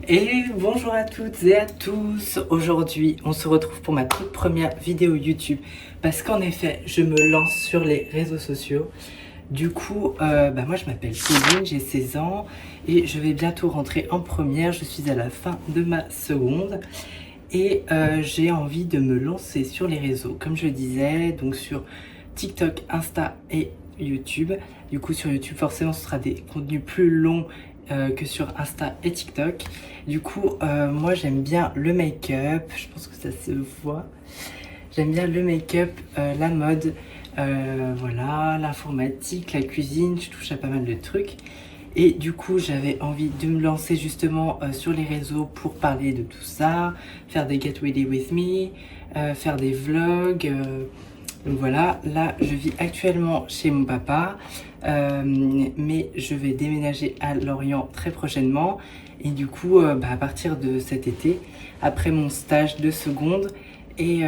Et bonjour à toutes et à tous. Aujourd'hui, on se retrouve pour ma toute première vidéo YouTube parce qu'en effet, je me lance sur les réseaux sociaux. Du coup, moi je m'appelle Céline, j'ai 16 ans et je vais bientôt rentrer en première. Je suis à la fin de ma seconde et j'ai envie de me lancer sur les réseaux, comme je disais, donc sur TikTok, Insta et YouTube. Du coup, sur YouTube, forcément, ce sera des contenus plus longs que sur Insta et TikTok. Du coup, moi j'aime bien le make-up, je pense que ça se voit. J'aime bien le make-up, la mode, voilà, l'informatique, la cuisine, je touche à pas mal de trucs. Et du coup, j'avais envie de me lancer justement sur les réseaux pour parler de tout ça, faire des Get Ready With Me, faire des vlogs. Donc voilà, là je vis actuellement chez mon papa, mais je vais déménager à Lorient très prochainement. Et du coup, à partir de cet été, après mon stage de seconde, et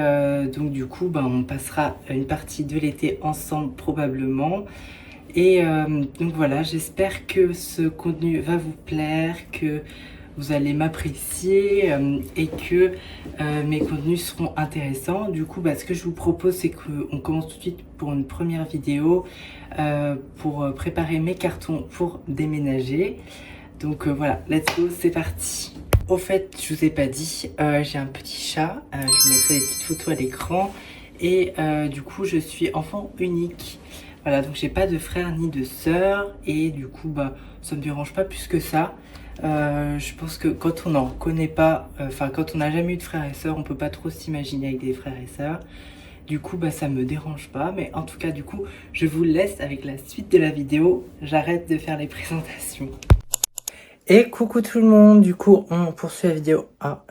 donc du coup, on passera une partie de l'été ensemble probablement. Et donc voilà, j'espère que ce contenu va vous plaire, que vous allez m'apprécier et que mes contenus seront intéressants. Du coup, ce que je vous propose, c'est qu'on commence tout de suite pour une première vidéo pour préparer mes cartons pour déménager. Donc voilà, let's go, c'est parti. Au fait, je vous ai pas dit, j'ai un petit chat, je vous mettrai des petites photos à l'écran et du coup, je suis enfant unique. Voilà, donc j'ai pas de frère ni de sœur et du coup, ça me dérange pas plus que ça. Je pense que quand on n'en connaît pas, quand on n'a jamais eu de frères et sœurs, on peut pas trop s'imaginer avec des frères et sœurs. Du coup, ça me dérange pas, mais en tout cas, du coup, je vous laisse avec la suite de la vidéo. J'arrête de faire les présentations. Et coucou tout le monde, du coup, on poursuit la vidéo. Ah,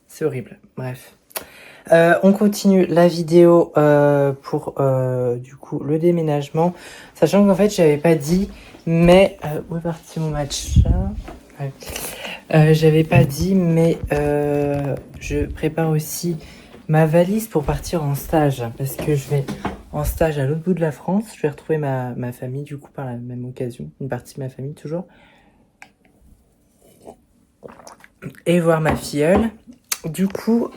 c'est horrible, bref. On continue la vidéo pour du coup le déménagement, sachant qu'en fait j'avais pas dit, mais où est parti mon match j'avais pas dit, mais je prépare aussi ma valise pour partir en stage, parce que je vais en stage à l'autre bout de la France. Je vais retrouver ma famille du coup par la même occasion, une partie de ma famille toujours, et voir ma filleule. Du coup,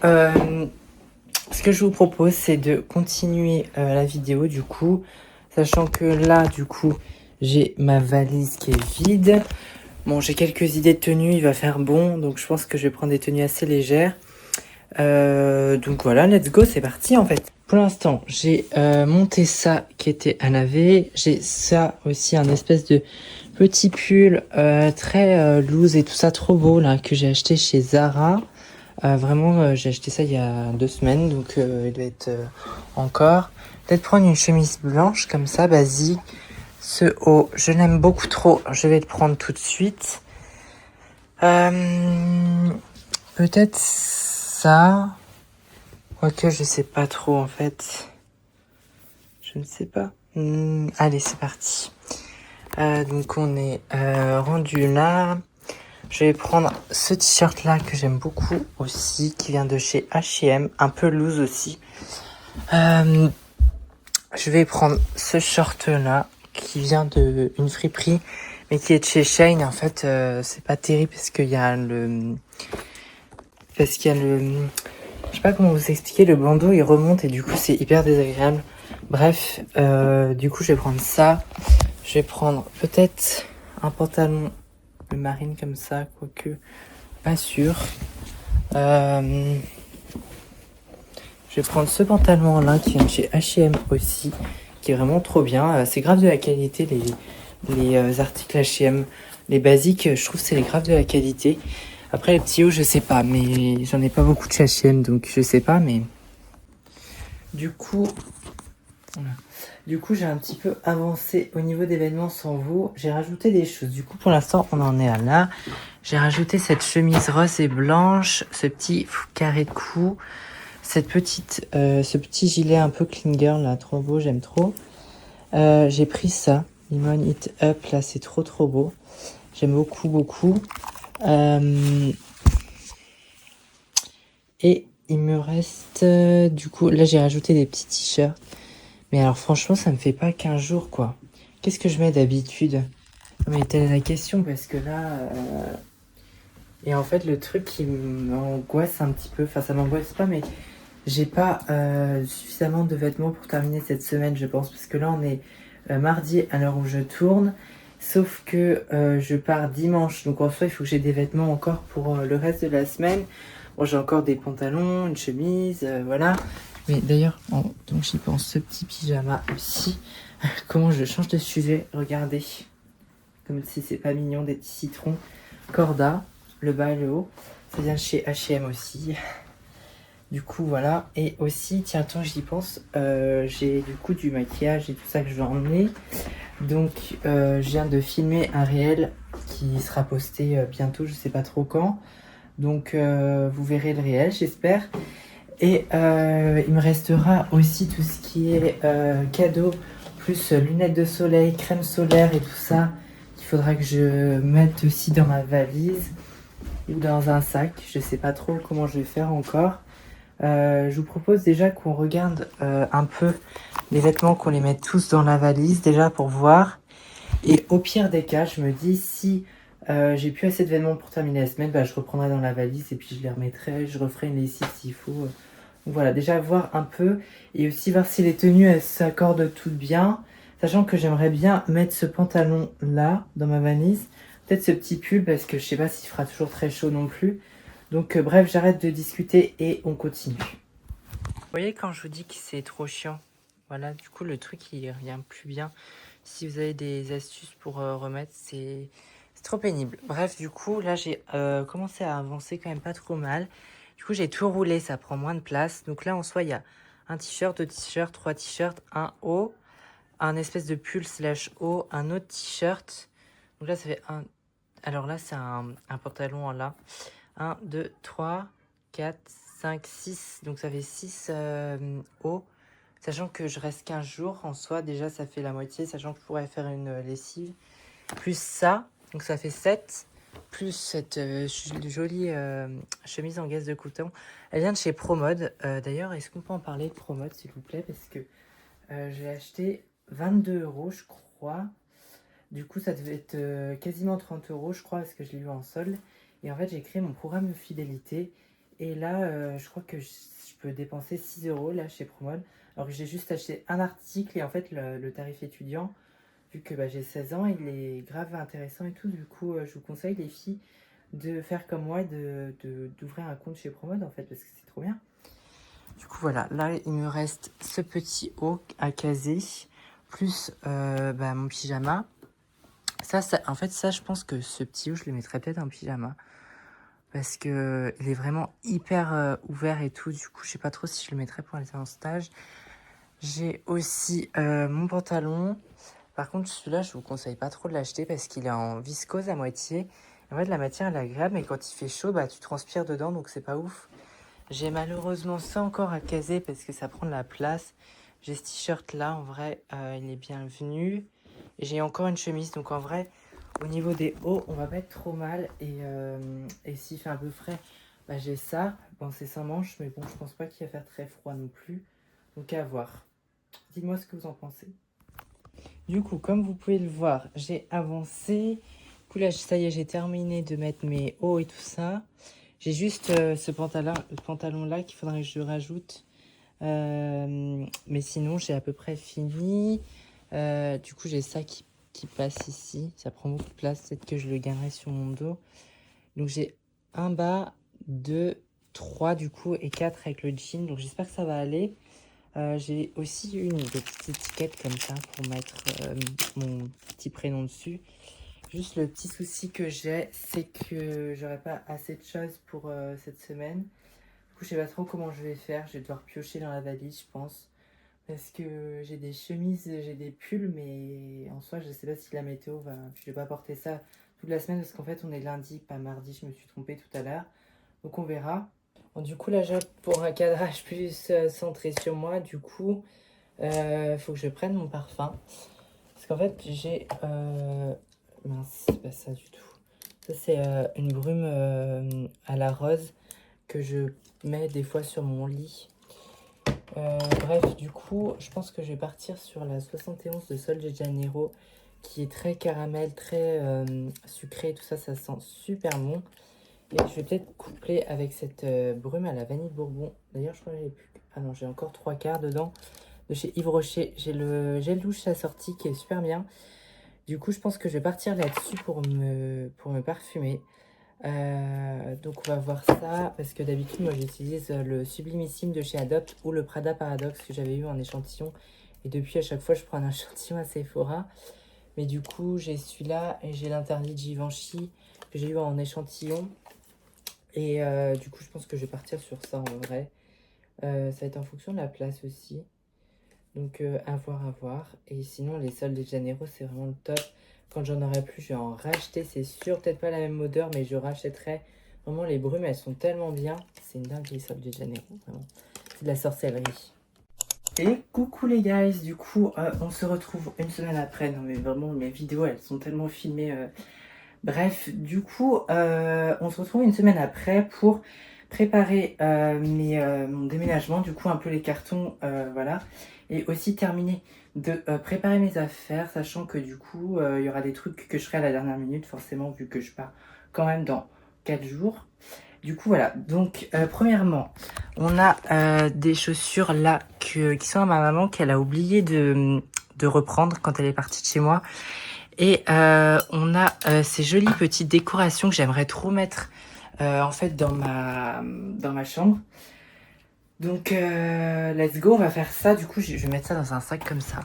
ce que je vous propose, c'est de continuer la vidéo, du coup, sachant que là, du coup, j'ai ma valise qui est vide. Bon, j'ai quelques idées de tenues, il va faire bon, donc je pense que je vais prendre des tenues assez légères. Donc voilà, let's go, c'est parti en fait. Pour l'instant, j'ai monté ça qui était à laver. J'ai ça aussi, un espèce de petit pull très loose et tout ça, trop beau là, que j'ai acheté chez Zara. Vraiment, j'ai acheté ça il y a 2 semaines, donc il doit être encore. Peut-être prendre une chemise blanche comme ça, basique. Ce haut, je l'aime beaucoup trop, je vais le prendre tout de suite. Peut-être ça. Quoique, je sais pas trop en fait. Je ne sais pas. Allez, c'est parti. Donc on est rendu là. Je vais prendre ce t-shirt là que j'aime beaucoup aussi, qui vient de chez H&M, un peu loose aussi. Je vais prendre ce short là qui vient de une friperie, mais qui est de chez Shein. En fait, c'est pas terrible parce qu'il y a le, je sais pas comment vous expliquer, le bandeau il remonte et du coup c'est hyper désagréable. Bref, du coup je vais prendre ça. Je vais prendre peut-être un pantalon de marine comme ça, quoique pas sûr. Je vais prendre ce pantalon là qui vient de chez H&M aussi, qui est vraiment trop bien. C'est grave de la qualité, les articles H&M, les basiques, je trouve que c'est grave de la qualité. Après les petits hauts, je sais pas, mais j'en ai pas beaucoup de chez H&M, donc je sais pas, mais du coup, voilà. Du coup, j'ai un petit peu avancé au niveau des vêtements sans vous. J'ai rajouté des choses. Du coup, pour l'instant, on en est à là. J'ai rajouté cette chemise rose et blanche, ce petit carré de cou, ce petit gilet un peu clean girl là, trop beau, j'aime trop. J'ai pris ça, Lemon It Up, là, c'est trop beau. J'aime beaucoup. Et il me reste, du coup, là, j'ai rajouté des petits t-shirts. Mais alors franchement, ça me fait pas 15 jours, quoi. Qu'est-ce que je mets d'habitude? Mais telle est la question, parce que là, Et en fait, le truc qui m'angoisse un petit peu, enfin ça m'angoisse pas, mais j'ai pas suffisamment de vêtements pour terminer cette semaine, je pense, parce que là on est mardi à l'heure où je tourne, sauf que je pars dimanche, donc en soi il faut que j'ai des vêtements encore pour le reste de la semaine. Bon, j'ai encore des pantalons, une chemise, voilà. Mais d'ailleurs, donc j'y pense, ce petit pyjama aussi. Comment je change de sujet, regardez. Comme si c'est pas mignon, des petits citrons. Corda, le bas et le haut. Ça vient de chez H&M aussi. Du coup, voilà. Et aussi, tiens, attends, j'y pense. J'ai du coup du maquillage et tout ça que je vais emmener. Donc, je viens de filmer un réel qui sera posté bientôt, je sais pas trop quand. Donc, vous verrez le réel, j'espère. Et il me restera aussi tout ce qui est cadeau, plus lunettes de soleil, crème solaire et tout ça. Il faudra que je mette aussi dans ma valise ou dans un sac. Je sais pas trop comment je vais faire encore. Je vous propose déjà qu'on regarde un peu les vêtements, qu'on les mette tous dans la valise déjà pour voir. Et au pire des cas, je me dis si j'ai plus assez de vêtements pour terminer la semaine, bah, je reprendrai dans la valise et puis je les remettrai. Je referai une lessive s'il faut. Donc voilà, déjà voir un peu et aussi voir si les tenues elles s'accordent toutes bien. Sachant que j'aimerais bien mettre ce pantalon là dans ma valise. Peut-être ce petit pull parce que je sais pas s'il fera toujours très chaud non plus. Donc bref, j'arrête de discuter et on continue. Vous voyez quand je vous dis que c'est trop chiant, voilà, du coup le truc il revient plus bien. Si vous avez des astuces pour remettre, c'est trop pénible. Bref, du coup là j'ai commencé à avancer quand même pas trop mal. Du coup j'ai tout roulé, ça prend moins de place. Donc là en soi il y a un t-shirt, deux t-shirts, trois t-shirts, un haut, un espèce de pull slash haut, un autre t-shirt. Donc là ça fait un... Alors là c'est un pantalon en là. 1, 2, 3, 4, 5, 6. Donc ça fait 6 hauts. Sachant que je reste 15 jours en soi, déjà ça fait la moitié. Sachant que je pourrais faire une lessive. Plus ça, donc ça fait 7. Plus cette jolie chemise en gaze de coton. Elle vient de chez Promode. D'ailleurs, est-ce qu'on peut en parler de Promode s'il vous plaît? Parce que j'ai acheté 22 € je crois. Du coup, ça devait être quasiment 30 € je crois, parce que je l'ai eu en solde. Et en fait, j'ai créé mon programme de fidélité. Et là, je crois que je peux dépenser 6 € là chez Promode. Alors que j'ai juste acheté un article et en fait, le tarif étudiant, vu que bah, j'ai 16 ans, il est grave intéressant et tout. Du coup, je vous conseille les filles de faire comme moi, d'ouvrir un compte chez Promode en fait, parce que c'est trop bien. Du coup, voilà, là, il me reste ce petit haut à caser, plus bah, mon pyjama. En fait, ça, je pense que ce petit haut, je le mettrais peut-être en pyjama. Parce que il est vraiment hyper ouvert et tout. Du coup, je sais pas trop si je le mettrais pour aller en stage. J'ai aussi mon pantalon. Par contre, celui-là, je vous conseille pas trop de l'acheter parce qu'il est en viscose à moitié. En fait, la matière, elle est agréable, mais quand il fait chaud, bah, tu transpires dedans, donc c'est pas ouf. J'ai malheureusement ça encore à caser parce que ça prend de la place. J'ai ce t-shirt-là, en vrai, il est bienvenu. J'ai encore une chemise, donc en vrai, au niveau des hauts, on va pas être trop mal. Et s'il fait un peu frais, bah, j'ai ça. Bon, c'est sans manches, mais bon, je pense pas qu'il va faire très froid non plus. Donc à voir. Dites-moi ce que vous en pensez. Du coup, comme vous pouvez le voir, j'ai avancé. Du coup, là, ça y est, j'ai terminé de mettre mes hauts et tout ça. J'ai juste ce pantalon-là qu'il faudrait que je rajoute. Mais sinon, j'ai à peu près fini. Du coup, j'ai ça qui passe ici. Ça prend beaucoup de place. Peut-être que je le gagnerai sur mon dos. Donc, j'ai un bas, deux, trois du coup, et quatre avec le jean. Donc, j'espère que ça va aller. J'ai aussi une petite étiquette comme ça pour mettre mon petit prénom dessus. Juste le petit souci que j'ai, c'est que j'aurai pas assez de choses pour cette semaine. Du coup, je sais pas trop comment je vais faire. Je vais devoir piocher dans la valise, je pense. Parce que j'ai des chemises, j'ai des pulls, mais en soi, je sais pas si la météo va... Je vais pas porter ça toute la semaine parce qu'en fait, on est lundi, pas mardi. Je me suis trompée tout à l'heure. Donc, on verra. Bon, du coup, là, j'opte pour un cadrage plus centré sur moi. Du coup, faut que je prenne mon parfum. Parce qu'en fait, j'ai... Mince, c'est pas ça du tout. Ça, c'est une brume à la rose que je mets des fois sur mon lit. Bref, du coup, je pense que je vais partir sur la 71 de Sol de Janeiro, qui est très caramel, très sucré, tout ça, ça sent super bon. Et je vais peut-être coupler avec cette brume à la vanille bourbon. D'ailleurs, je crois que j'ai plus... Ah non, j'ai encore 3/4 dedans. De chez Yves Rocher. J'ai le gel douche assorti qui est super bien. Du coup, je pense que je vais partir là-dessus pour me parfumer. Donc, on va voir ça. Parce que d'habitude, moi, j'utilise le Sublimissime de chez Adopt ou le Prada Paradoxe que j'avais eu en échantillon. Et depuis, à chaque fois, je prends un échantillon à Sephora. Mais du coup, j'ai celui-là et j'ai l'interdit de Givenchy que j'ai eu en échantillon. Et du coup, je pense que je vais partir sur ça en vrai. Ça va être en fonction de la place aussi. Donc, à voir, à voir. Et sinon, les soldes de Janeiro, c'est vraiment le top. Quand j'en aurai plus, je vais en racheter, c'est sûr. Peut-être pas la même odeur, mais je rachèterai. Vraiment, les brumes, elles sont tellement bien. C'est une dingue, les soldes de Janeiro, vraiment. C'est de la sorcellerie. Et coucou les guys, du coup, on se retrouve une semaine après. Non, mais vraiment, mes vidéos, elles sont tellement filmées. Bref, du coup, on se retrouve une semaine après pour préparer mon déménagement, du coup un peu les cartons, voilà, et aussi terminer de préparer mes affaires, sachant que du coup, il y aura des trucs que je ferai à la dernière minute, forcément, vu que je pars quand même dans 4 jours. Du coup, voilà, donc premièrement, on a des chaussures là qui sont à ma maman, qu'elle a oublié de reprendre quand elle est partie de chez moi. Et on a ces jolies petites décorations que j'aimerais trop mettre en fait dans ma chambre. Donc let's go, on va faire ça. Du coup, je vais mettre ça dans un sac comme ça.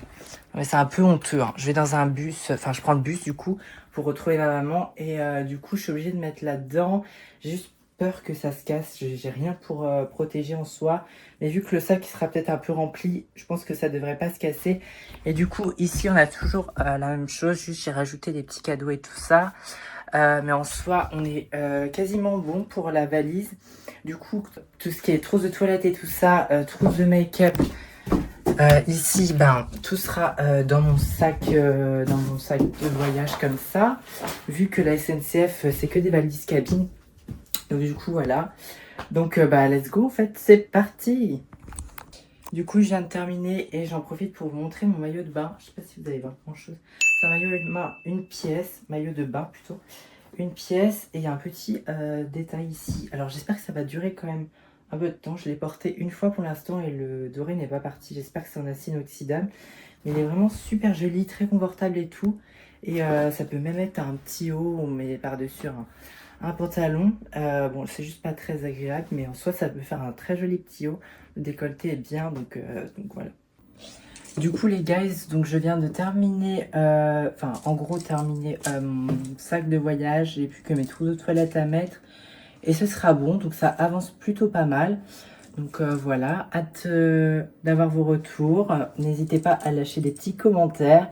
Mais c'est un peu honteux, hein. Je vais dans un bus, enfin je prends le bus du coup pour retrouver ma maman. Et du coup, je suis obligée de mettre là-dedans. J'ai juste peur que ça se casse. J'ai rien pour protéger en soi. Mais vu que le sac sera peut-être un peu rempli, je pense que ça devrait pas se casser. Et du coup, ici, on a toujours la même chose. Juste, j'ai rajouté des petits cadeaux et tout ça. Mais en soi, on est quasiment bon pour la valise. Du coup, tout ce qui est trousse de toilette et tout ça, trousse de make-up, ici, ben, tout sera dans mon sac de voyage comme ça. Vu que la SNCF, c'est que des valises cabine. Donc du coup, voilà. Donc, bah, let's go, en fait, c'est parti. Du coup, je viens de terminer et j'en profite pour vous montrer mon maillot de bain. Je sais pas si vous allez voir grand-chose. C'est un maillot de bain, une pièce, maillot de bain plutôt. Une pièce et il y a un petit détail ici. Alors, j'espère que ça va durer quand même un peu de temps. Je l'ai porté une fois pour l'instant et le doré n'est pas parti. J'espère que c'est en acier inoxydable. Mais il est vraiment super joli, très confortable et tout. Et ça peut même être un petit haut, on met par-dessus un pantalon. Bon, c'est juste pas très agréable, mais en soi, ça peut faire un très joli petit haut. Le décolleté est bien, donc voilà. Du coup, les guys, donc je viens de terminer, enfin, en gros, terminer mon sac de voyage. J'ai plus que mes trousses de toilette à mettre. Et ce sera bon, donc ça avance plutôt pas mal. Donc voilà, hâte d'avoir vos retours. N'hésitez pas à lâcher des petits commentaires.